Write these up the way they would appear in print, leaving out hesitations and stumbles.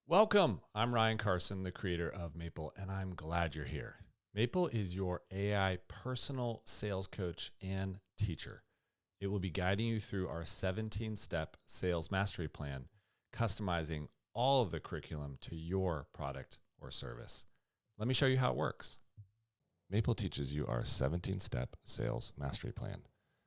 Welcome. I'm Ryan Carson, the creator of Maple, and I'm glad you're here. Maple is your AI personal sales coach and teacher. It will be guiding you through our 17-step sales mastery plan, customizing all of the curriculum to your product or service. Let me show you how it works. Maple teaches you our 17-step sales mastery plan.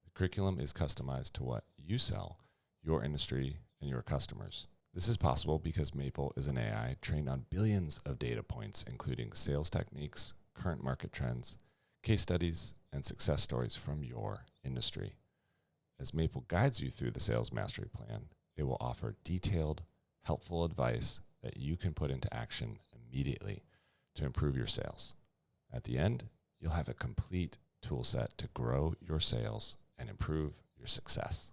The curriculum is customized to what you sell, your industry, and your customers. This is possible because Maple is an AI trained on billions of data points, including sales techniques, current market trends, case studies, and success stories from your industry. As Maple guides you through the sales mastery plan, it will offer detailed, helpful advice that you can put into action immediately to improve your sales. At the end, you'll have a complete tool set to grow your sales and improve your success.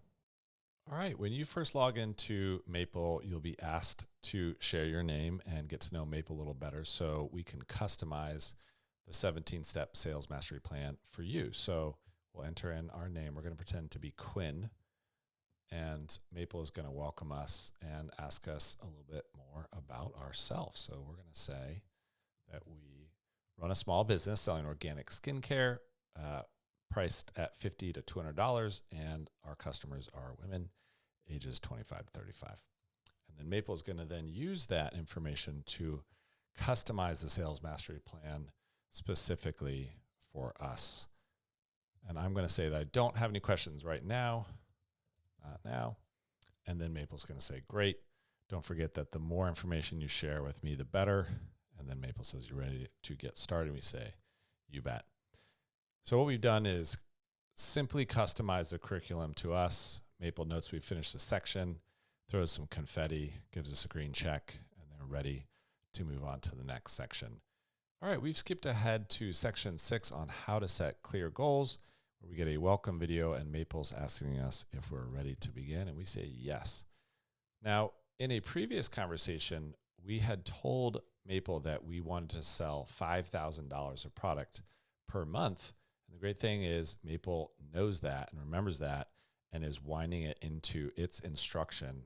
All right, when you first log into Maple, you'll be asked to share your name and get to know Maple a little better so we can customize the 17-step sales mastery plan for you. So we'll enter in our name. We're going to pretend to be Quinn, and Maple is going to welcome us and ask us a little bit more about ourselves. So we're going to say that we run a small business selling organic skincare, priced at $50 to $200, and our customers are women ages 25 to 35. And then Maple is going to then use that information to customize the sales mastery plan specifically for us. And I'm going to say that I don't have any questions right now, not now. And then Maple's going to say, great. Don't forget that the more information you share with me, the better. And then Maple says, you're ready to get started. We say, you bet. So what we've done is simply customize the curriculum to us. Maple notes we've finished the section, throws some confetti, gives us a green check, and then we're ready to move on to the next section. All right, we've skipped ahead to section 6 on how to set clear goals, where we get a welcome video and Maple's asking us if we're ready to begin, and we say yes. Now, in a previous conversation, we had told Maple that we wanted to sell $5,000 of product per month. And the great thing is Maple knows that and remembers that and is winding it into its instruction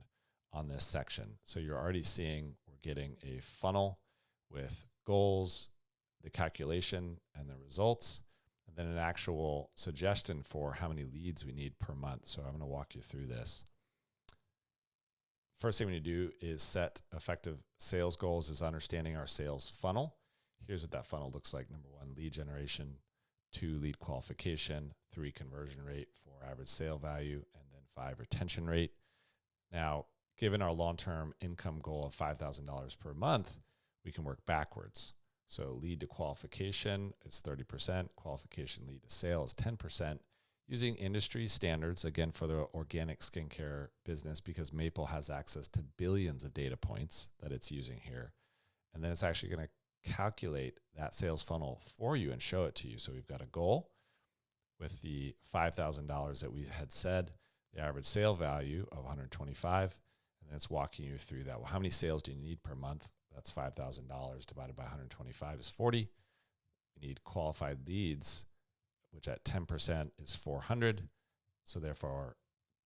on this section. So you're already seeing we're getting a funnel with goals, the calculation and the results, and then an actual suggestion for how many leads we need per month. So I'm going to walk you through this. First thing we need to do is set effective sales goals, is understanding our sales funnel. Here's what that funnel looks like. Number 1, lead generation. 2, lead qualification. 3, conversion rate. 4, average sale value. And then 5, retention rate. Now, given our long-term income goal of $5,000 per month, we can work backwards. So lead to qualification is 30%. Qualification lead to sale is 10%. Using industry standards, again, for the organic skincare business, because Maple has access to billions of data points that it's using here. And then it's actually going to calculate that sales funnel for you and show it to you. So we've got a goal with the $5,000 that we had said, the average sale value of $125, and then it's walking you through that. Well, how many sales do you need per month? That's $5,000 divided by 125 is 40. We need qualified leads, which at 10% is 400. So therefore,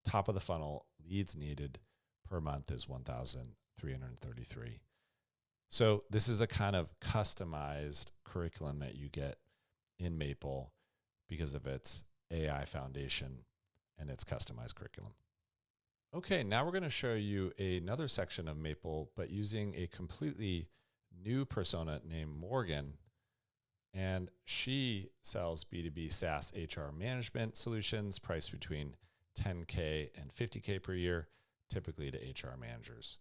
top of the funnel leads needed per month is 1,333. So this is the kind of customized curriculum that you get in Maple because of its AI foundation and its customized curriculum. Okay, now we're going to show you another section of Maple, but using a completely new persona named Morgan. And she sells B2B SaaS HR management solutions priced between $10K and $50K per year, typically to HR managers.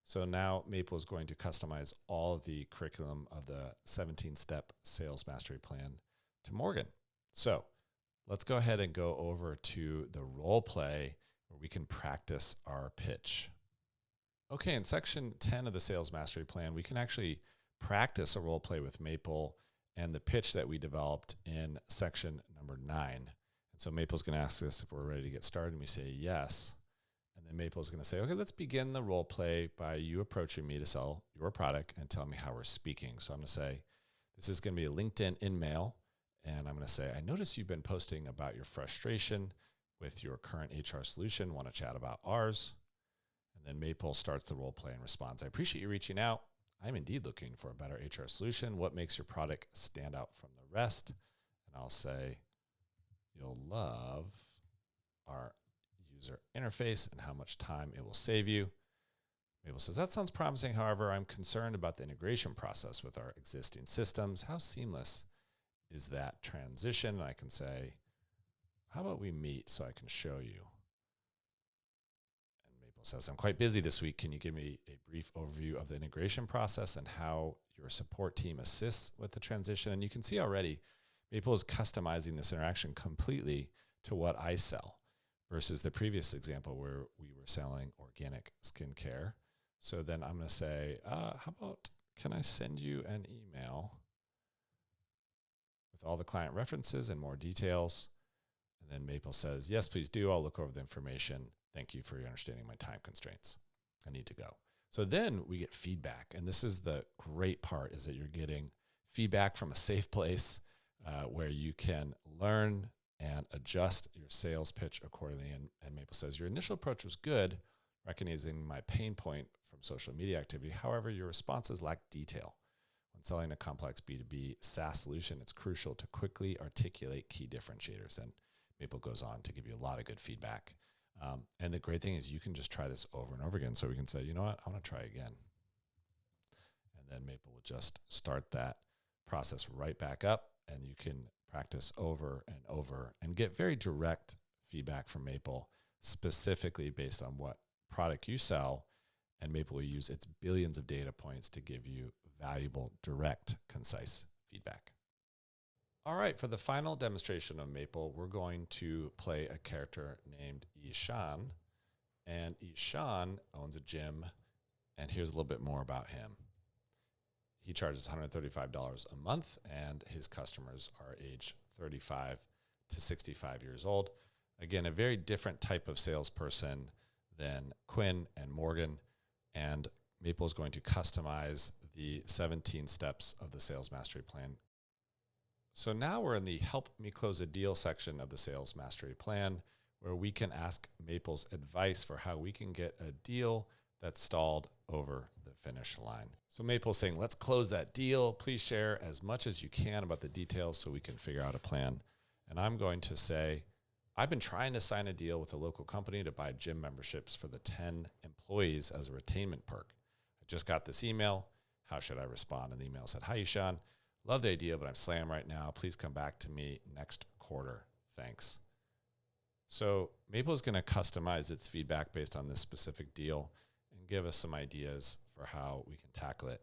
So now Maple is going to customize all of the curriculum of the 17-step sales mastery plan to Morgan. So let's go ahead and go over to the role play where we can practice our pitch. Okay, in section 10 of the sales mastery plan, we can actually practice a role play with Maple and the pitch that we developed in section number 9. And so Maple's going to ask us if we're ready to get started, and we say yes. And then Maple's going to say, okay, let's begin the role play by you approaching me to sell your product and tell me how we're speaking. So I'm going to say, this is going to be a LinkedIn in-mail, and I'm going to say, I notice you've been posting about your frustration with your current HR solution. Want to chat about ours? And And then Maple starts the role play and responds. I appreciate you reaching out. I'm indeed looking for a better HR solution. What makes your product stand out from the rest? And I'll say, you'll love our user interface and how much time it will save you. Maple says, that sounds promising. However, I'm concerned about the integration process with our existing systems. How seamless is that transition? And I can say, how about we meet so I can show you? And Maple says, I'm quite busy this week. Can you give me a brief overview of the integration process and how your support team assists with the transition? And you can see already, Maple is customizing this interaction completely to what I sell versus the previous example where we were selling organic skincare. So then I'm going to say, how about, can I send you an email with all the client references and more details? And then Maple says, yes, please do. I'll look over the information. Thank you for your understanding my time constraints. I need to go. So then we get feedback. And this is the great part, is that you're getting feedback from a safe place where you can learn and adjust your sales pitch accordingly. And Maple says, your initial approach was good, recognizing my pain point from social media activity. However, your responses lack detail. When selling a complex B2B SaaS solution, it's crucial to quickly articulate key differentiators. And Maple goes on to give you a lot of good feedback. And the great thing is you can just try this over and over again. So we can say, you know what, I want to try again. And then Maple will just start that process right back up, and you can practice over and over and get very direct feedback from Maple, specifically based on what product you sell. And Maple will use its billions of data points to give you valuable, direct, concise feedback. All right, for the final demonstration of Maple, we're going to play a character named Ishan. And Ishan owns a gym, and here's a little bit more about him. He charges $135 a month, and his customers are age 35 to 65 years old. Again, a very different type of salesperson than Quinn and Morgan, and Maple is going to customize the 17 steps of the Sales Mastery Plan. So now we're in the Help Me Close a Deal section of the Sales Mastery Plan, where we can ask Maple's advice for how we can get a deal that's stalled over the finish line. So Maple's saying, let's close that deal. Please share as much as you can about the details so we can figure out a plan. And I'm going to say, I've been trying to sign a deal with a local company to buy gym memberships for the 10 employees as a retainment perk. I just got this email. How should I respond? And the email said, hi, Ishan. Love the idea, but I'm slammed right now. Please come back to me next quarter. Thanks. So Maple is going to customize its feedback based on this specific deal and give us some ideas for how we can tackle it.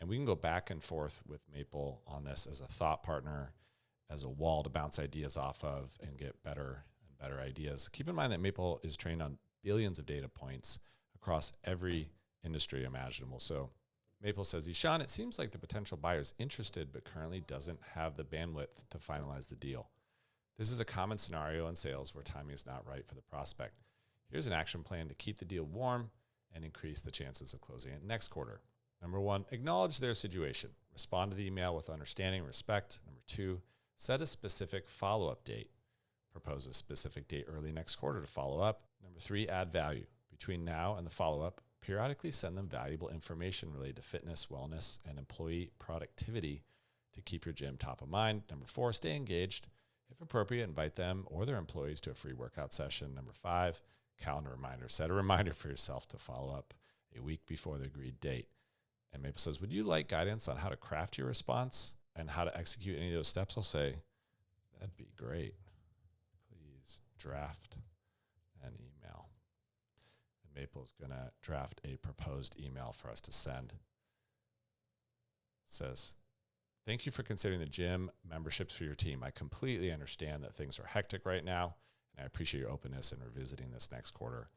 And we can go back and forth with Maple on this as a thought partner, as a wall to bounce ideas off of and get better and better ideas. Keep in mind that Maple is trained on billions of data points across every industry imaginable. So Maple says, Ishan, it seems like the potential buyer is interested, but currently doesn't have the bandwidth to finalize the deal. This is a common scenario in sales where timing is not right for the prospect. Here's an action plan to keep the deal warm and increase the chances of closing it next quarter. Number 1, acknowledge their situation. Respond to the email with understanding and respect. Number 2, set a specific follow-up date. Propose a specific date early next quarter to follow up. Number 3, add value. Between now and the follow-up, periodically send them valuable information related to fitness, wellness, and employee productivity to keep your gym top of mind. Number 4, stay engaged. If appropriate, invite them or their employees to a free workout session. Number 5, calendar reminder. Set a reminder for yourself to follow up a week before the agreed date. And Maple says, would you like guidance on how to craft your response and how to execute any of those steps? I'll say, that'd be great. Please draft an email. And Maple's going to draft a proposed email for us to send. It says, thank you for considering the gym memberships for your team. I completely understand that things are hectic right now, and I appreciate your openness in revisiting this next quarter.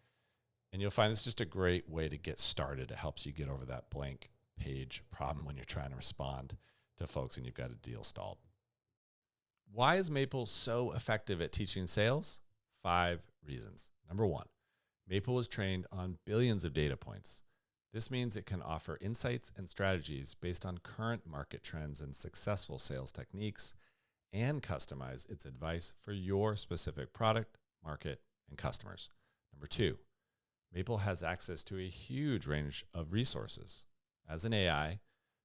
And you'll find this is just a great way to get started. It helps you get over that blank page problem when you're trying to respond to folks and you've got a deal stalled. Why is Maple so effective at teaching sales? 5 reasons. Number 1, Maple was trained on billions of data points. This means it can offer insights and strategies based on current market trends and successful sales techniques, and customize its advice for your specific product, market, and customers. Number 2, Maple has access to a huge range of resources. As an AI,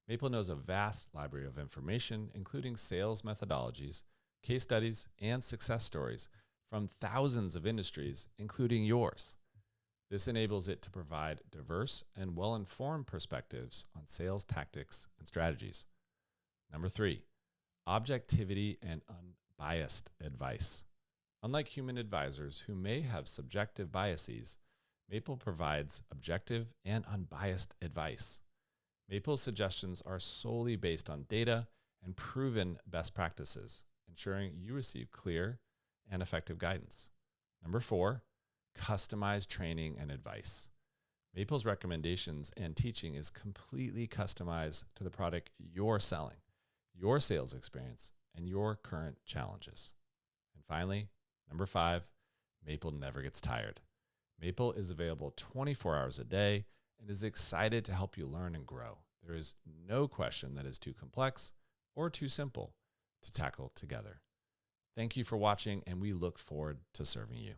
Maple knows a vast library of information, including sales methodologies, case studies, and success stories from thousands of industries, including yours. This enables it to provide diverse and well-informed perspectives on sales tactics and strategies. Number 3, objectivity and unbiased advice. Unlike human advisors who may have subjective biases, Maple provides objective and unbiased advice. Maple's suggestions are solely based on data and proven best practices, ensuring you receive clear and effective guidance. Number 4, customized training and advice. Maple's recommendations and teaching is completely customized to the product you're selling, your sales experience, and your current challenges. And finally, number 5, Maple never gets tired. Maple is available 24 hours a day and is excited to help you learn and grow. There is no question that is too complex or too simple to tackle together. Thank you for watching, and we look forward to serving you.